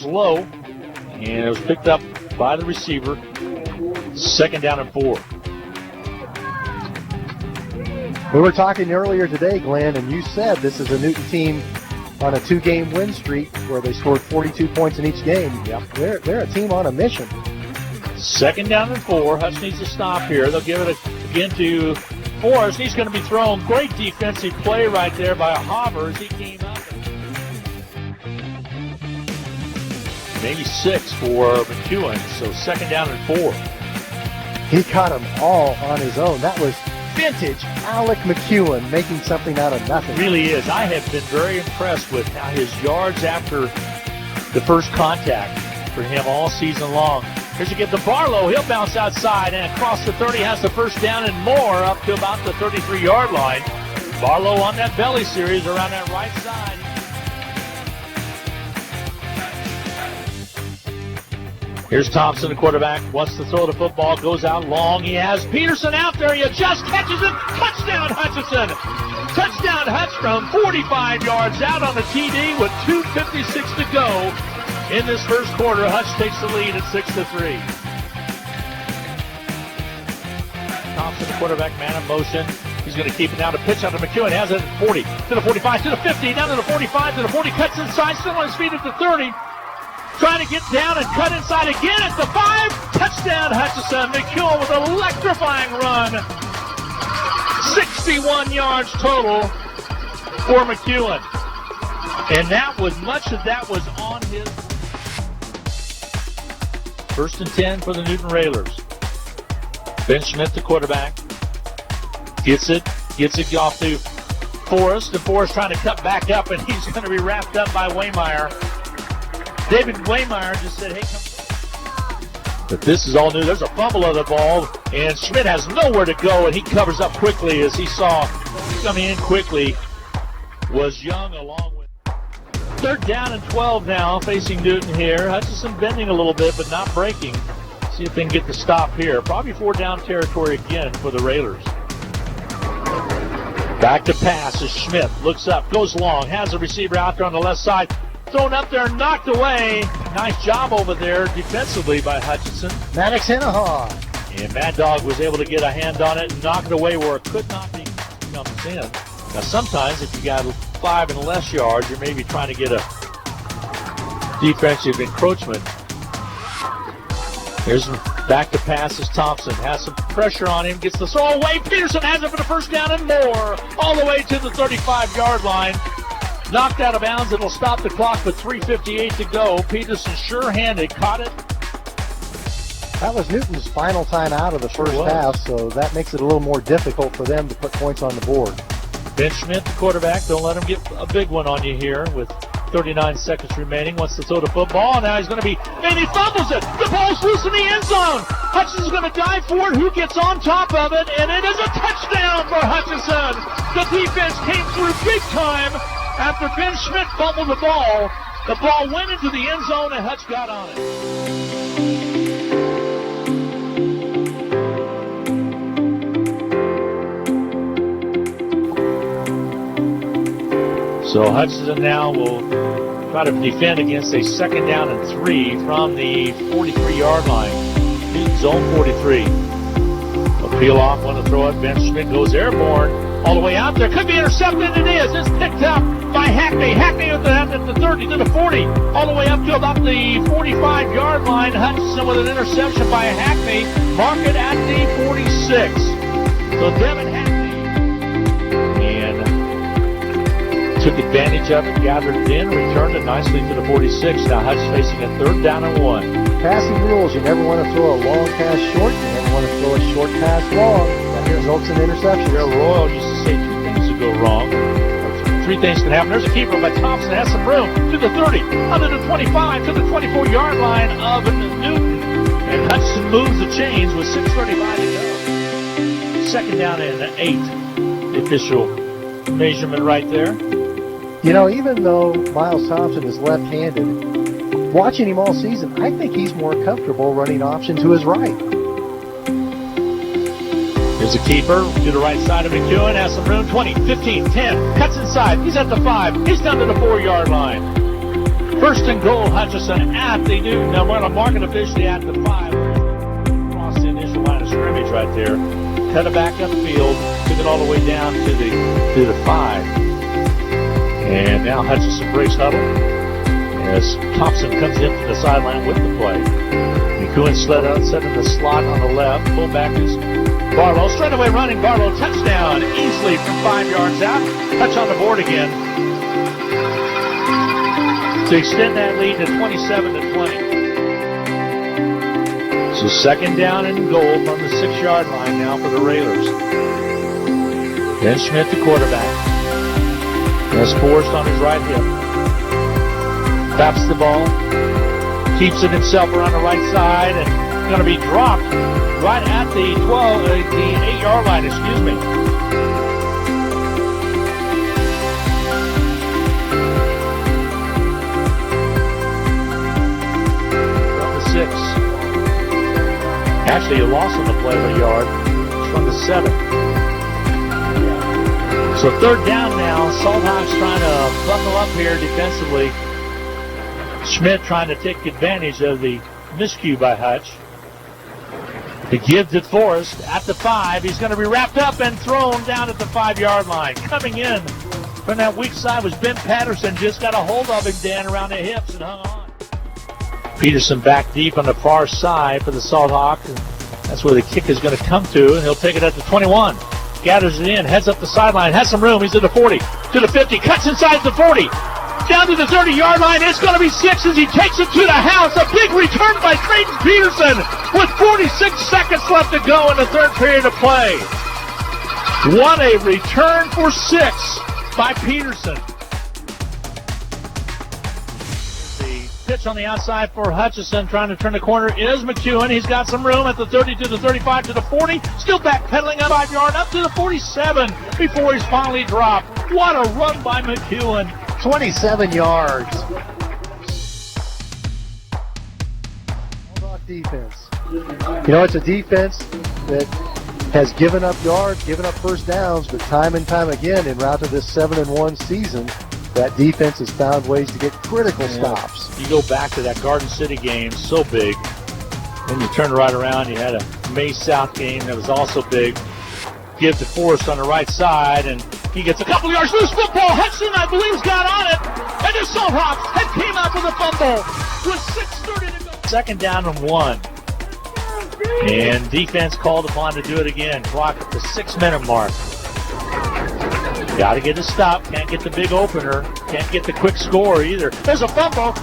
Low, and it was picked up by the receiver. 2nd down and 4. We were talking earlier today, Glenn, and you said this is a Newton team on a 2-game win streak where they scored 42 points in each game. Yep. They're a team on a mission. 2nd down and 4. Hutch needs to stop here. They'll give it again to Forrest. He's going to be thrown. Great defensive play right there by Havers. He came up. Maybe 6 for McEwen, so 2nd down and 4. He caught them all on his own. That was vintage Alec McEwen making something out of nothing. Really is. I have been very impressed with how his yards after the first contact for him all season long. Here's a get to Barlow. He'll bounce outside and across the 30, has the 1st down and more up to about the 33-yard line. Barlow on that belly series around that right side. Here's Thompson, the quarterback, wants to throw the football, goes out long. He has Peterson out there. He just catches it. Touchdown, Hutchinson. Touchdown, Hutch from 45 yards out on the TD with 2:56 to go in this first quarter. Hutch takes the lead at 6-3. Thompson, the quarterback, man in motion. He's going to keep it down to pitch out to McEwen. Has it at 40, to the 45, to the 50, down to the 45, to the 40. Cuts inside, still on his feet at the 30. Trying to get down and cut inside again at the 5. Touchdown, Hutchinson. McEwen with an electrifying run. 61 yards total for McEwen. And that was much of that was on his. 1st and 10 for the Newton Railers. Ben Schmidt, the quarterback. Gets it off to Forrest. And Forrest trying to cut back up, and he's going to be wrapped up by Waymeyer. David Waymeyer just said, hey, come. But this is all new. There's a fumble of the ball, and Schmidt has nowhere to go, and he covers up quickly as he saw coming in quickly was Young along with. 3rd down and 12 now facing Newton here. Hutchinson bending a little bit, but not breaking. See if they can get the stop here. Probably 4-down territory again for the Railers. Back to pass as Schmidt looks up, goes long, has a receiver out there on the left side. Thrown up there, knocked away. Nice job over there defensively by Hutchinson. Maddox Hennahaw. And Mad Dog was able to get a hand on it and knock it away where it could not be comes in. Now sometimes if you got 5 and less yards, you're maybe trying to get a defensive encroachment. Here's back to pass as Thompson has some pressure on him, gets the throw away. Peterson has it for the 1st down and more, all the way to the 35-yard line. Knocked out of bounds. It'll stop the clock with 3:58 to go. Peterson sure-handed caught it. That was Newton's final time out of the first half, so that makes it a little more difficult for them to put points on the board. Ben Schmidt, the quarterback. Don't let him get a big one on you here with 39 seconds remaining. Wants to throw the football. Now he's going to be, and he fumbles it. The ball's loose in the end zone. Hutchinson's going to dive for it. Who gets on top of it? And it is a touchdown for Hutchinson. The defense came through big time. After Ben Schmidt fumbled the ball went into the end zone and Hutch got on it. So Hutchinson now will try to defend against a 2nd down and 3 from the 43-yard line. Newton zone 43. They'll peel off, want to throw it. Ben Schmidt goes airborne. All the way out there. Could be intercepted. It is. It's picked up by Hackney. Hackney at the 30 to the 40. All the way up to about the 45-yard line. Hutchinson with an interception by Hackney. Mark it at the 46. So Devin Hackney. And took advantage of it. Gathered it in. Returned it nicely to the 46. Now Hutch facing a 3rd down and 1. Passing rules. You never want to throw a long pass short. You never want to throw a short pass long. That results in interception. Bill Royal used to say 2 things would go wrong. 3 things can happen. There's a keeper by Thompson. Has some room to the 30, under the 25, to the 24-yard line of Newton. And Hutchinson moves the chains with 6:35 to go. 2nd down and 8. The official measurement right there. You know, even though Miles Thompson is left-handed, watching him all season, I think he's more comfortable running option to his right. Here's Here's a keeper to the right side of McEwen. Has some room. 20, 15, 10. Cuts inside. He's at the 5. He's down to the 4-yard line. First and goal, Hutchison at the Newton. Now we're going to mark it officially at the 5. Across the initial line of scrimmage right there. Cut it back upfield. Took it all the way down to the 5. And now Hutchison breaks huddle as Thompson comes in from the sideline with the play. McEwen slid out, set in the slot on the left. Fullback is Barlow. Straight away running. Barlow touchdown easily from 5 yards out. Hutch on the board again to extend that lead to 27-20. So second down and goal from the 6-yard line now for the Railers. Ben Schmidt, the quarterback, has Forrest on his right hip. Taps the ball, keeps it himself around the right side, and going to be dropped right at the 8-yard line, excuse me. From the 6. Actually, a loss on the play of a yard. It's from the 7. So third down now. Salthawks trying to buckle up here defensively. Schmidt trying to take advantage of the miscue by Hutch. The give to Forrest at the 5. He's going to be wrapped up and thrown down at the 5-yard line. Coming in from that weak side was Ben Patterson. Just got a hold of him, Dan, around the hips and hung on. Peterson back deep on the far side for the Salthawks. That's where the kick is going to come to, and he'll take it at the 21. Gathers it in, heads up the sideline, has some room. He's at the 40, to the 50, cuts inside the 40. Down to the 30-yard line. It's going to be 6 as he takes it to the house. A big return by Creighton Peterson with 46 seconds left to go in the third period of play. What a return for 6 by Peterson. The pitch on the outside for Hutchison trying to turn the corner is McEwen. He's got some room at the 30 to the 35 to the 40. Still backpedaling up 5-yard up to the 47 before he's finally dropped. What a run by McEwen. 27 yards. Bulldog defense. You know, it's a defense that has given up yards, given up first downs, but time and time again, en route to this 7-1 season, that defense has found ways to get critical stops. You go back to that Garden City game, so big. Then you turn right around, you had a May South game that was also big. Give to Forrest on the right side, and he gets a couple yards. Loose football. Hudson, I believe, has got on it. And the Salthawks had came out with a fumble with 6:30 to go. Second down and 1. And defense called upon to do it again. Clock at the 6-minute mark. Got to get a stop. Can't get the big opener. Can't get the quick score either. There's a fumble.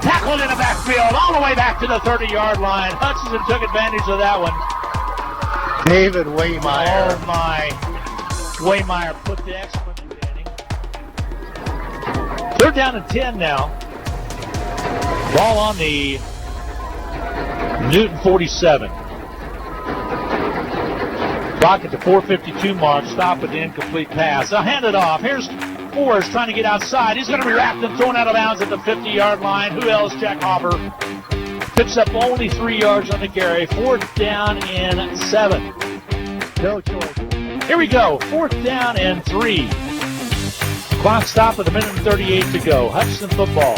Tackled in the backfield all the way back to the 30-yard line. Hutchinson took advantage of that one. David Waymeyer. Oh, my. Waymeyer put the excellent advantage. Third down and 10 now. Ball on the Newton 47. Clock at the 4:52 mark. Stop with the incomplete pass. They'll hand it off. Here's Forrest trying to get outside. He's going to be wrapped and thrown out of bounds at the 50-yard line. Who else? Jack Hopper. Picks up only 3 yards on the carry. Fourth down and 7. No choice. Here we go. Fourth down and 3. Clock stop with 1:38 to go. Hutchinson football.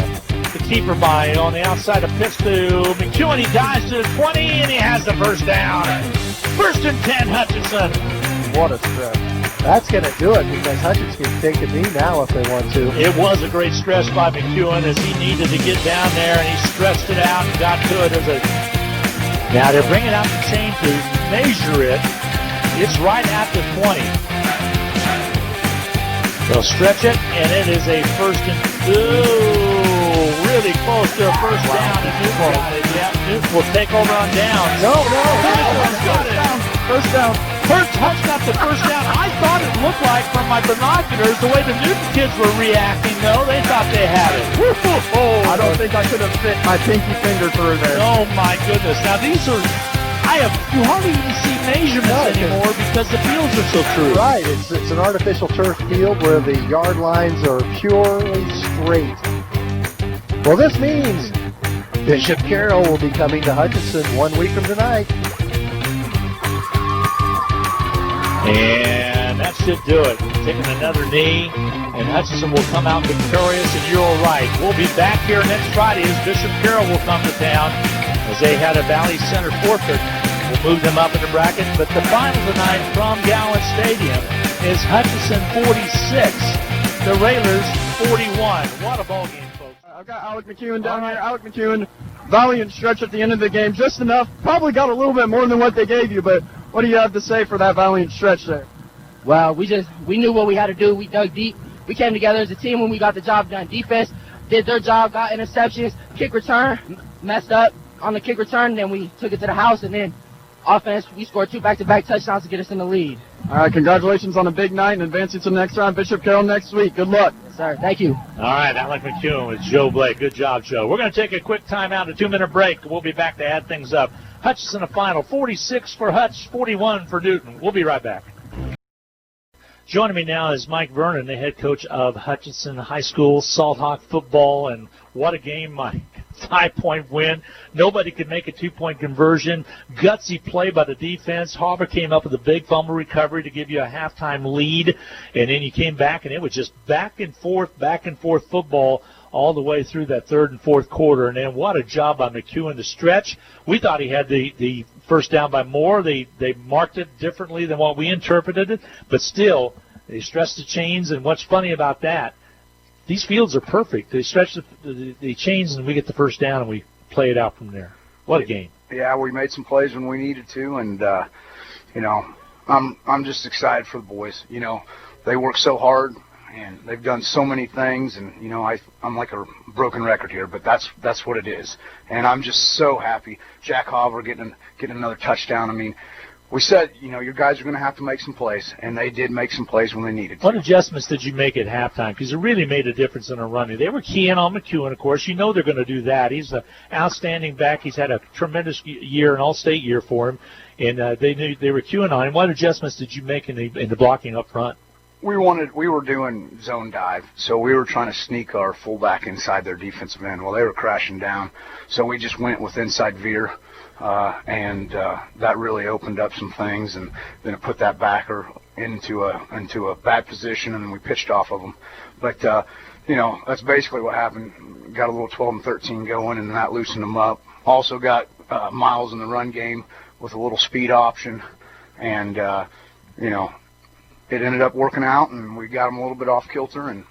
The keeper by on the outside. A pitch to McEwen. He dives to the 20 and he has the first down. First and 10, Hutchinson. What a stretch. That's going to do it because Hutchinson can take a knee now if they want to. It was a great stretch by McEwen as he needed to get down there and he stretched it out and got to it. Now they're bringing out the chain to measure it. It's right at the 20. They'll stretch it, and it is a first and really close to a first down. And Newton got it. Yeah, Newton will take over on down. No. First down. Hutch got the first down. I thought it looked like from my binoculars the way the Newton kids were reacting, though. They thought they had it. I don't think I could have fit my pinky finger through there. Oh, my goodness. Now, these are... you hardly even see measurements anymore because the fields are so true. Right. It's an artificial turf field where the yard lines are purely straight. Well, this means Bishop Carroll will be coming to Hutchinson 1 week from tonight. And that should do it. Taking another knee, and Hutchinson will come out victorious, and you're all right. We'll be back here next Friday as Bishop Carroll will come to town as they had a Valley Center forfeit. We'll move them up in the bracket, but the final tonight from Gowan Stadium is Hutchinson 46, the Railers 41. What a ball game, folks. I've got Alec McEwen down here. Alec McEwen, valiant stretch at the end of the game, just enough. Probably got a little bit more than what they gave you, but what do you have to say for that valiant stretch there? Well, we knew what we had to do. We dug deep. We came together as a team when we got the job done. Defense did their job, got interceptions, kick return, messed up on the kick return, then we took it to the house, and then offense, we scored 2 back-to-back touchdowns to get us in the lead. All right, congratulations on a big night and advancing to the next round. Bishop Carroll next week. Good luck. Yes, sir. Thank you. All right, Alec McEwen with Joe Blake. Good job, Joe. We're going to take a quick timeout, a 2-minute break. We'll be back to add things up. Hutchinson a final, 46 for Hutch, 41 for Newton. We'll be right back. Joining me now is Mike Vernon, the head coach of Hutchinson High School Salt Hawk football, and what a game, Mike. 5-point win. Nobody could make a 2-point conversion. Gutsy play by the defense. Harbor came up with a big fumble recovery to give you a halftime lead, and then you came back, and it was just back and forth football all the way through that third and fourth quarter. And then what a job by McEwen to stretch. We thought he had the first down by more. They marked it differently than what we interpreted it, but still they stretched the chains. And what's funny about that, these fields are perfect. They stretch the chains, and we get the first down, and we play it out from there. What a game. Yeah, we made some plays when we needed to, and, I'm just excited for the boys. They work so hard, and they've done so many things, and, I'm like a broken record here, but that's what it is. And I'm just so happy. Jack Hopper getting another touchdown. I mean, we said, your guys are going to have to make some plays, and they did make some plays when they needed to. What adjustments did you make at halftime? Because it really made a difference in our running. They were keying on McEwen, of course. They're going to do that. He's an outstanding back. He's had a tremendous year, an all-state year for him, and they knew they were keying on him. What adjustments did you make in the blocking up front? We were doing zone dive, so we were trying to sneak our fullback inside their defensive end while they were crashing down. So we just went with inside veer, and that really opened up some things, and then it put that backer into a bad position, and then we pitched off of them. But that's basically what happened. Got a little 12 and 13 going, and that loosened them up. Also got Miles in the run game with a little speed option, and it ended up working out, and we got him a little bit off kilter, and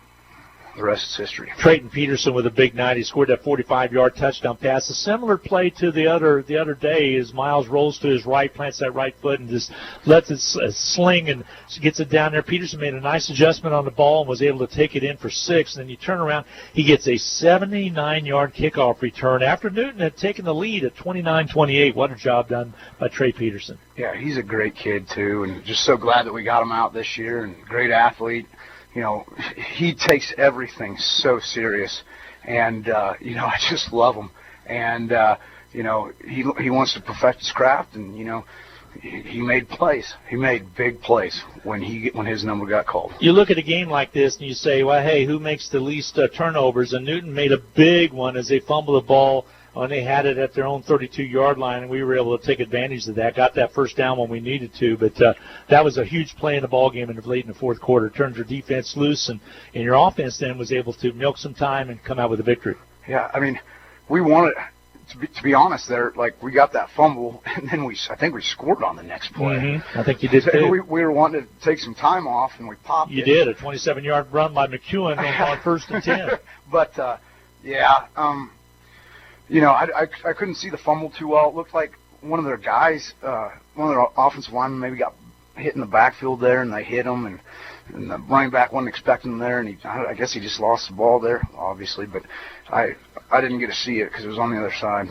the rest is history. Trayton Peterson with a big night. He scored that 45-yard touchdown pass. A similar play to the other day as Miles rolls to his right, plants that right foot, and just lets it sling and gets it down there. Peterson made a nice adjustment on the ball and was able to take it in for 6. And then you turn around, he gets a 79-yard kickoff return after Newton had taken the lead at 29-28. What a job done by Trey Peterson. Yeah, he's a great kid, too, and just so glad that we got him out this year, and great athlete. He takes everything so serious, and, I just love him. And, he wants to perfect his craft, and, he made plays. He made big plays when his number got called. You look at a game like this, and you say, well, hey, who makes the least turnovers? And Newton made a big one as they fumbled the ball when they had it at their own 32-yard line, and we were able to take advantage of that. Got that first down when we needed to, but that was a huge play in the ball game late in the fourth quarter. Turned your defense loose, and your offense then was able to milk some time and come out with a victory. Yeah, I mean, we wanted to be honest. There, we got that fumble, and then I think we scored on the next play. Mm-hmm. I think you did too. We were wanting to take some time off, and we popped. You did a 27-yard run by McEwen on first and 10. But I couldn't see the fumble too well. It looked like one of their guys, one of their offensive linemen maybe got hit in the backfield there, and they hit him, and the running back wasn't expecting him there, and I guess he just lost the ball there, obviously, but I didn't get to see it because it was on the other side.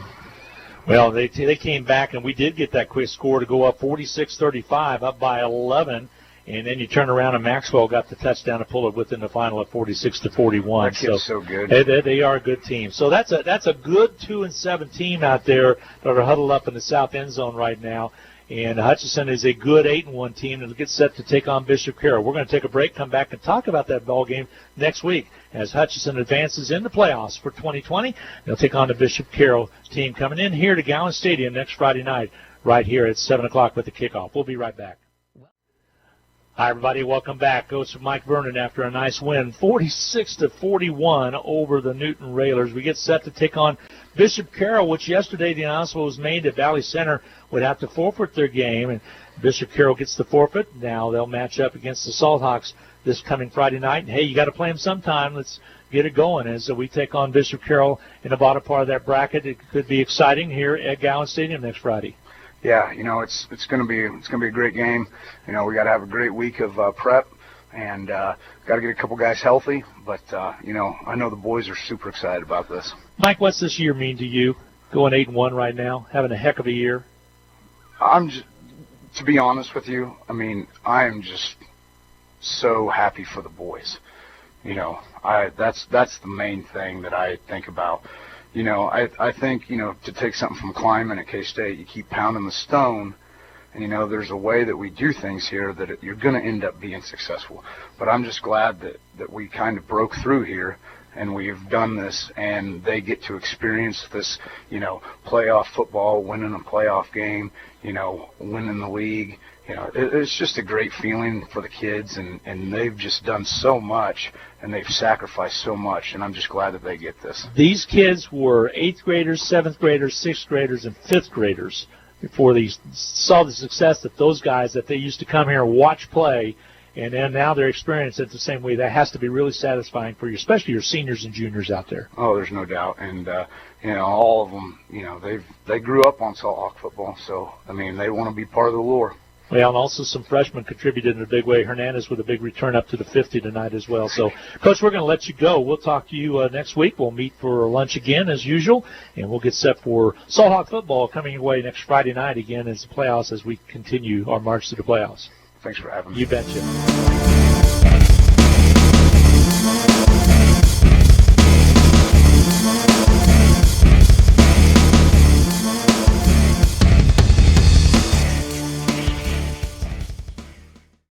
Well, they came back, and we did get that quick score to go up 46-35, up by 11. And then you turn around, and Maxwell got the touchdown to pull it within the final at 46-41. That kid's so good. They are a good team. So that's a good 2-7 team out there that are huddled up in the south end zone right now. And Hutchinson is a good 8-1 team and gets set to take on Bishop Carroll. We're going to take a break, come back, and talk about that ball game next week as Hutchinson advances in the playoffs for 2020. They'll take on the Bishop Carroll team coming in here to Gowan Stadium next Friday night, right here at 7 o'clock with the kickoff. We'll be right back. Hi, everybody. Welcome back. Coach Mike Vernon after a nice win, 46-41 over the Newton Railers. We get set to take on Bishop Carroll, which yesterday the announcement was made that Valley Center would have to forfeit their game, and Bishop Carroll gets the forfeit. Now they'll match up against the Salt Hawks this coming Friday night. And, hey, you got to play them sometime. Let's get it going. And so we take on Bishop Carroll in the bottom part of that bracket. It could be exciting here at Gowan Stadium next Friday. Yeah, it's going to be a great game. We got to have a great week of prep, and got to get a couple guys healthy. But I know the boys are super excited about this. Mike, what's this year mean to you? Going 8-1 right now, having a heck of a year. To be honest with you, I am just so happy for the boys. That's the main thing that I think about. I think, to take something from Kleinman at K-State, you keep pounding the stone, and, there's a way that we do things here that you're going to end up being successful. But I'm just glad that we kind of broke through here, and we've done this, and they get to experience this, playoff football, winning a playoff game, winning the league. It's just a great feeling for the kids, and they've just done so much, and they've sacrificed so much, and I'm just glad that they get this. These kids were 8th graders, 7th graders, 6th graders, and 5th graders before they saw the success that those guys that they used to come here and watch play, and then now they're experiencing it the same way. That has to be really satisfying for you, especially your seniors and juniors out there. Oh, there's no doubt. And, all of them, they grew up on Salt Hawk football, so, they want to be part of the lure. Well, and also some freshmen contributed in a big way. Hernandez with a big return up to the 50 tonight as well. So, Coach, we're going to let you go. We'll talk to you next week. We'll meet for lunch again as usual, and we'll get set for Salt Hawk football coming your way next Friday night again as the playoffs as we continue our march to the playoffs. Thanks for having me. You betcha.